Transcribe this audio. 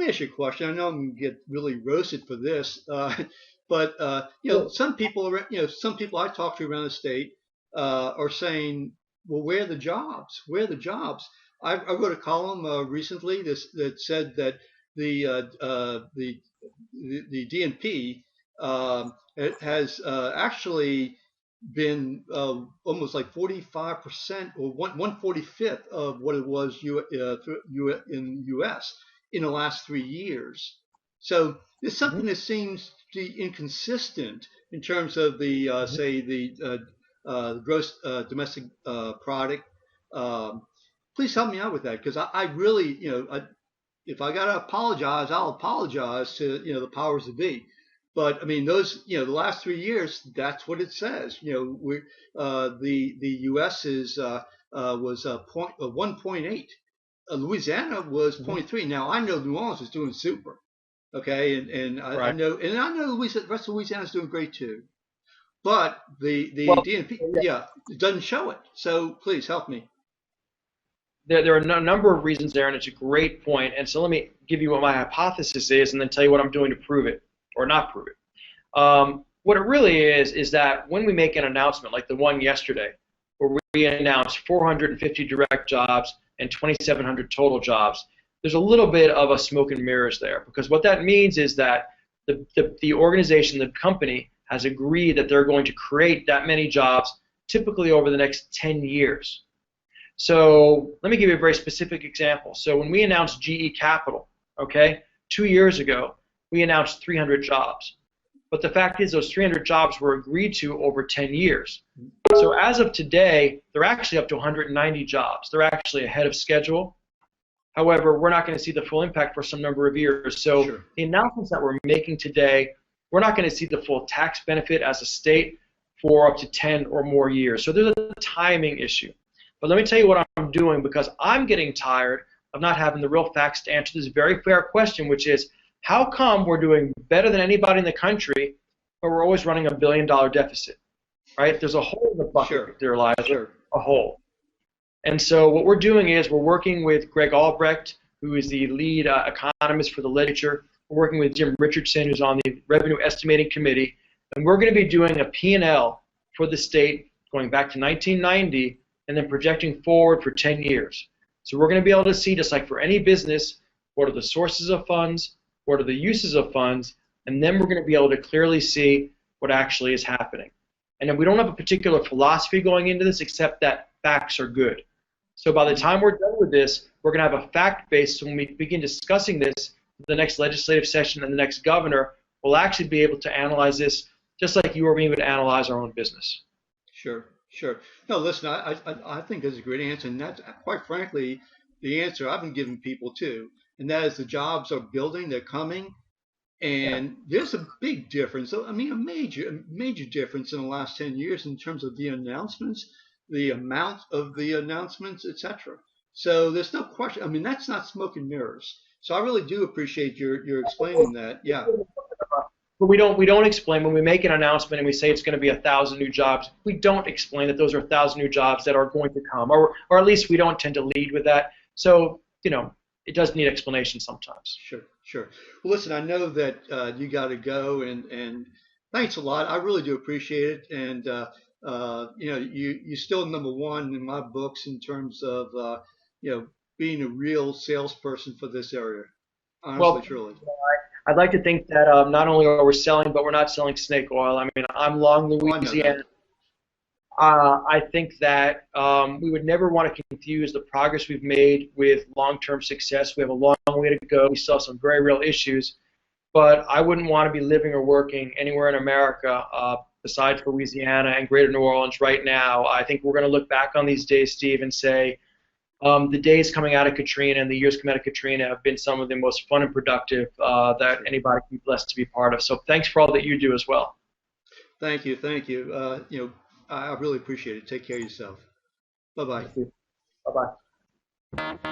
me ask you a question. I know I'm going to get really roasted for this, but some people, some people I talk to around the state are saying, "Well, where are the jobs? Where are the jobs?" I wrote a column recently that said that the the DNP it has actually been almost like 45% or 1/45th of what it was in U.S. in the last 3 years. So there's something that seems to be inconsistent in terms of the say the gross domestic product. Um, Please help me out with that because I really if I gotta apologize, I'll apologize to the powers that be. But I mean, those the last 3 years, that's what it says. The U.S. is was 1.8. Louisiana was zero point 0.3. Now I know New Orleans is doing super. Okay, and I Right. know the rest of Louisiana is doing great too. But the Well, DNP, yeah, it doesn't show it. So please help me. there are a number of reasons there, and it's a great point. And so let me give you what my hypothesis is, and then tell you what I'm doing to prove it or not prove it. What it really is that when we make an announcement like the one yesterday, where we announced 450 direct jobs and 2,700 total jobs, there's a little bit of a smoke and mirrors there, because what that means is that the organization, the company, has agreed that they're going to create that many jobs typically over the next 10 years. So let me give you a very specific example. So when we announced GE Capital, okay, 2 years ago, we announced 300 jobs. But the fact is those 300 jobs were agreed to over 10 years. So as of today, they're actually up to 190 jobs. They're actually ahead of schedule. However, we're not going to see the full impact for some number of years. So Sure. the announcements that we're making today, we're not going to see the full tax benefit as a state for up to 10 or more years. So there's a timing issue. But let me tell you what I'm doing, because I'm getting tired of not having the real facts to answer this very fair question, which is, how come we're doing better than anybody in the country, but we're always running $1 billion deficit, right? There's a hole in the bucket Sure. there, Eliza, Sure. a hole. And so what we're doing is we're working with Greg Albrecht, who is the lead economist for the legislature. We're working with Jim Richardson, who's on the Revenue Estimating Committee, and we're going to be doing a P&L for the state going back to 1990 and then projecting forward for 10 years. So we're going to be able to see, just like for any business, what are the sources of funds, what are the uses of funds, and then we're going to be able to clearly see what actually is happening. And then we don't have a particular philosophy going into this except that facts are good. So by the time we're done with this, we're going to have a fact base. So when we begin discussing this, the next legislative session and the next governor will actually be able to analyze this just like you or me would analyze our own business. Sure. Sure. No, listen, I think that's a great answer, and that's quite frankly the answer I've been giving people too, and that is the jobs are building, they're coming, Yeah. and there's a big difference. I mean, a major difference in the last 10 years in terms of the announcements, the amount of the announcements, etc. So there's no question. I mean, that's not smoke and mirrors. So I really do appreciate your explaining that. Yeah. But we don't explain when we make an announcement and we say it's going to be 1,000 new jobs. We don't explain that those are 1,000 new jobs that are going to come, or at least we don't tend to lead with that. So it does need explanation sometimes. Sure, sure. Well, listen, I know that you got to go, and thanks a lot. I really do appreciate it. And you're still number one in my books in terms of being a real salesperson for this area. Honestly, Well, truly. I'd like to think that not only are we selling, but we're not selling snake oil. I mean, I'm long Oh, I know that. Louisiana. I think that we would never want to confuse the progress we've made with long-term success. We have a long way to go. We still have some very real issues, but I wouldn't want to be living or working anywhere in America besides Louisiana and Greater New Orleans right now. I think we're going to look back on these days, Steve, and say the days coming out of Katrina and the years coming out of Katrina have been some of the most fun and productive that anybody can be blessed to be part of. So thanks for all that you do as well. Thank you, thank you. I really appreciate it. Take care of yourself. Bye bye. Thank you. Bye-bye.